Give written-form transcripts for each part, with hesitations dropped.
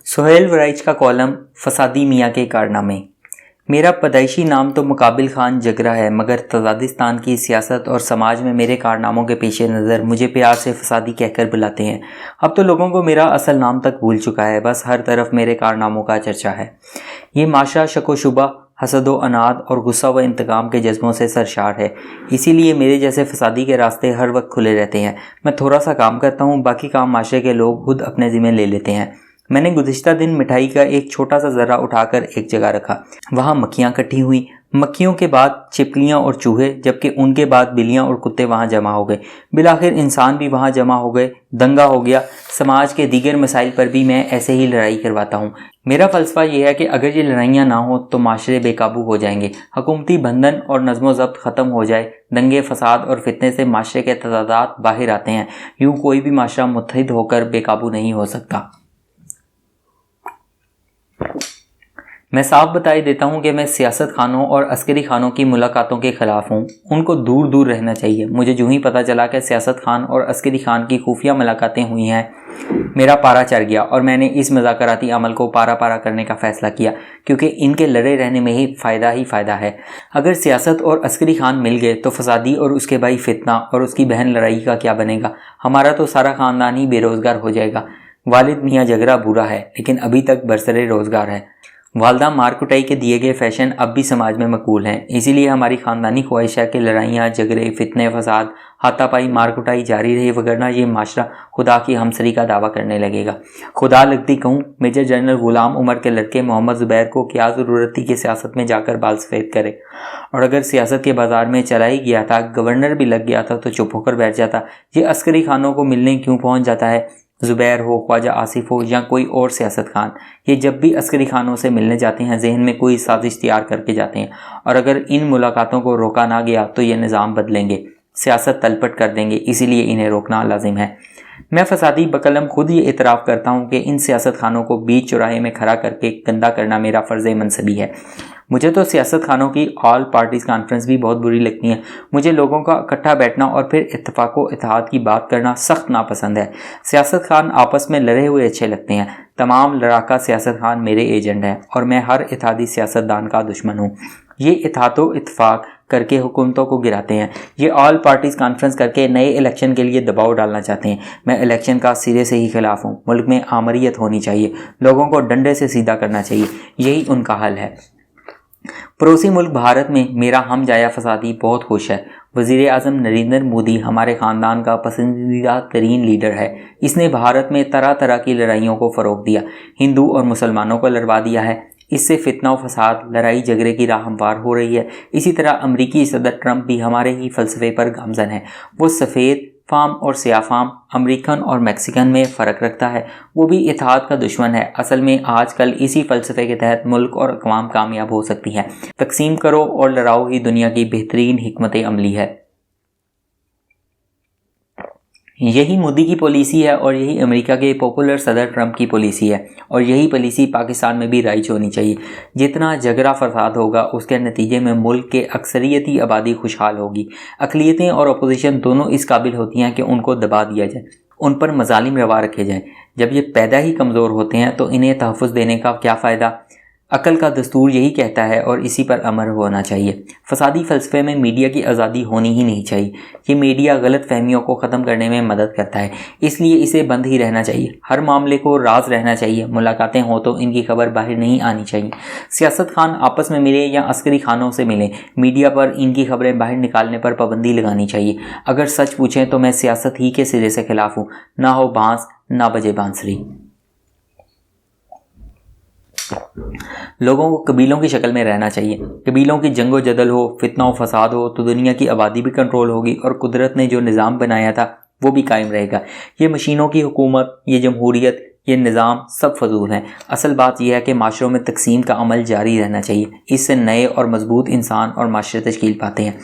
سہیل ورائچ کا کالم فسادی میاں کے کارنامے۔ میرا پیدائشی نام تو مقابل خان جگرا ہے، مگر تزادستان کی سیاست اور سماج میں میرے کارناموں کے پیش نظر مجھے پیار سے فسادی کہہ کر بلاتے ہیں۔ اب تو لوگوں کو میرا اصل نام تک بھول چکا ہے، بس ہر طرف میرے کارناموں کا چرچا ہے۔ یہ معاشرہ شک و شبہ، حسد و اناد اور غصہ و انتقام کے جذبوں سے سرشار ہے، اسی لیے میرے جیسے فسادی کے راستے ہر وقت کھلے رہتے ہیں۔ میں تھوڑا سا کام کرتا ہوں، باقی کام معاشرے کے لوگ خود اپنے ذمہ لے لیتے ہیں۔ میں نے گزشتہ دن مٹھائی کا ایک چھوٹا سا ذرہ اٹھا کر ایک جگہ رکھا، وہاں مکھیاں کٹھی ہوئیں، مکھیوں کے بعد چپکلیاں اور چوہے، جبکہ ان کے بعد بلیاں اور کتے وہاں جمع ہو گئے، بالآخر انسان بھی وہاں جمع ہو گئے۔ دنگا ہو گیا۔ سماج کے دیگر مسائل پر بھی میں ایسے ہی لڑائی کرواتا ہوں۔ میرا فلسفہ یہ ہے کہ اگر یہ لڑائیاں نہ ہوں تو معاشرے بے قابو ہو جائیں گے، حکومتی بندھن اور نظم و ضبط ختم ہو جائے، دنگے فساد اور فتنے سے معاشرے کے تضادات باہر آتے ہیں، یوں کوئی بھی معاشرہ متحد ہو کر بے قابو نہیں ہو سکتا۔ میں صاف بتائی دیتا ہوں کہ میں سیاست خانوں اور عسکری خانوں کی ملاقاتوں کے خلاف ہوں، ان کو دور دور رہنا چاہیے۔ مجھے جو ہی پتہ چلا کہ سیاست خان اور عسکری خان کی خفیہ ملاقاتیں ہوئی ہیں، میرا پارا چڑھ گیا اور میں نے اس مذاکراتی عمل کو پارا کرنے کا فیصلہ کیا، کیونکہ ان کے لڑے رہنے میں ہی فائدہ ہے۔ اگر سیاست اور عسکری خان مل گئے تو فسادی اور اس کے بھائی فتنہ اور اس کی بہن لڑائی کا کیا بنے گا؟ ہمارا تو سارا خاندان ہی بے روزگار ہو جائے گا۔ والد میاں جگرا بوڑھا ہے لیکن ابھی تک برسر روزگار ہے۔ والدہ مار کٹائی کے دیے گئے فیشن اب بھی سماج میں مقبول ہیں، اسی لیے ہماری خاندانی خواہش ہے کہ لڑائیاں، جھگڑے، فتنے، فساد، ہاتھا پائی، مار کٹائی جاری رہے، وگرنہ یہ معاشرہ خدا کی ہمسری کا دعویٰ کرنے لگے گا۔ خدا لگتی کہوں، میجر جنرل غلام عمر کے لڑکے محمد زبیر کو کیا ضرورت تھی کہ سیاست میں جا کر بال سفید کرے؟ اور اگر سیاست کے بازار میں چلا ہی گیا تھا، گورنر بھی لگ گیا تھا تو چپ ہو کر بیٹھ جاتا۔ یہ عسکری خانوں کو ملنے کیوں پہنچ جاتا ہے؟ زبیر ہو، خواجہ آصف ہو یا کوئی اور سیاست خان، یہ جب بھی عسکری خانوں سے ملنے جاتے ہیں ذہن میں کوئی سازش تیار کر کے جاتے ہیں، اور اگر ان ملاقاتوں کو روکا نہ گیا تو یہ نظام بدلیں گے، سیاست تلپٹ کر دیں گے، اسی لیے انہیں روکنا لازم ہے۔ میں فسادی بقلم خود یہ اعتراف کرتا ہوں کہ ان سیاست خانوں کو بیچ چوراہے میں کھڑا کر کے گندا کرنا میرا فرض منصبی ہے۔ مجھے تو سیاست خانوں کی آل پارٹیز کانفرنس بھی بہت بری لگتی ہیں۔ مجھے لوگوں کا اکٹھا بیٹھنا اور پھر اتفاق و اتحاد کی بات کرنا سخت ناپسند ہے۔ سیاست خان آپس میں لڑے ہوئے اچھے لگتے ہیں۔ تمام لڑاکا سیاست خان میرے ایجنٹ ہیں اور میں ہر اتحادی سیاست دان کا دشمن ہوں۔ یہ اتحاد و اتفاق کر کے حکومتوں کو گراتے ہیں، یہ آل پارٹیز کانفرنس کر کے نئے الیکشن کے لیے دباؤ ڈالنا چاہتے ہیں۔ میں الیکشن کا سرے سے ہی خلاف ہوں۔ ملک میں آمریت ہونی چاہیے، لوگوں کو ڈنڈے سے سیدھا کرنا چاہیے، یہی ان کا حل ہے۔ پڑوسی ملک بھارت میں میرا ہم جایا فسادی بہت خوش ہے۔ وزیر اعظم نریندر مودی ہمارے خاندان کا پسندیدہ ترین لیڈر ہے۔ اس نے بھارت میں طرح طرح کی لڑائیوں کو فروغ دیا، ہندو اور مسلمانوں کو لڑوا دیا ہے، اس سے فتنہ و فساد، لڑائی جھگڑے کی راہ ہموار ہو رہی ہے۔ اسی طرح امریکی صدر ٹرمپ بھی ہمارے ہی فلسفے پر گامزن ہے۔ وہ سفید فام اور سیاہ فام، امریکن اور میکسیکن میں فرق رکھتا ہے۔ وہ بھی اتحاد کا دشمن ہے۔ اصل میں آج کل اسی فلسفے کے تحت ملک اور اقوام کامیاب ہو سکتی ہیں۔ تقسیم کرو اور لڑاؤ ہی دنیا کی بہترین حکمت عملی ہے۔ یہی مودی کی پالیسی ہے اور یہی امریکہ کے پاپولر صدر ٹرمپ کی پالیسی ہے، اور یہی پالیسی پاکستان میں بھی رائج ہونی چاہیے۔ جتنا جھگڑا فساد ہوگا اس کے نتیجے میں ملک کے اکثریتی آبادی خوشحال ہوگی۔ اقلیتیں اور اپوزیشن دونوں اس قابل ہوتی ہیں کہ ان کو دبا دیا جائے، ان پر مظالم روا رکھے جائیں۔ جب یہ پیدا ہی کمزور ہوتے ہیں تو انہیں تحفظ دینے کا کیا فائدہ؟ عقل کا دستور یہی کہتا ہے اور اسی پر عمل ہونا چاہیے۔ فسادی فلسفے میں میڈیا کی آزادی ہونی ہی نہیں چاہیے۔ یہ میڈیا غلط فہمیوں کو ختم کرنے میں مدد کرتا ہے، اس لیے اسے بند ہی رہنا چاہیے۔ ہر معاملے کو راز رہنا چاہیے، ملاقاتیں ہوں تو ان کی خبر باہر نہیں آنی چاہیے۔ سیاست خان آپس میں ملیں یا عسکری خانوں سے ملیں، میڈیا پر ان کی خبریں باہر نکالنے پر پابندی لگانی چاہیے۔ اگر سچ پوچھیں تو میں سیاست ہی کے سرے سے خلاف ہوں۔ نہ ہو بانس نہ بجے بانسری۔ لوگوں کو قبیلوں کی شکل میں رہنا چاہیے۔ قبیلوں کی جنگ و جدل ہو، فتنہ و فساد ہو تو دنیا کی آبادی بھی کنٹرول ہوگی اور قدرت نے جو نظام بنایا تھا وہ بھی قائم رہے گا۔ یہ مشینوں کی حکومت، یہ جمہوریت، یہ نظام سب فضول ہیں۔ اصل بات یہ ہے کہ معاشروں میں تقسیم کا عمل جاری رہنا چاہیے، اس سے نئے اور مضبوط انسان اور معاشرے تشکیل پاتے ہیں۔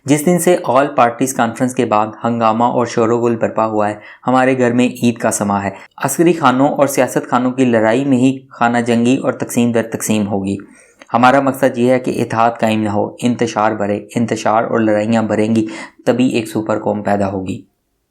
جس دن سے آل پارٹیز کانفرنس کے بعد ہنگامہ اور شور و غل برپا ہوا ہے، ہمارے گھر میں عید کا سما ہے۔ عسکری خانوں اور سیاست خانوں کی لڑائی میں ہی خانہ جنگی اور تقسیم در تقسیم ہوگی۔ ہمارا مقصد یہ ہے کہ اتحاد قائم نہ ہو، انتشار بڑھے، انتشار اور لڑائیاں بڑھیں گی، تبھی ایک سپر قوم پیدا ہوگی۔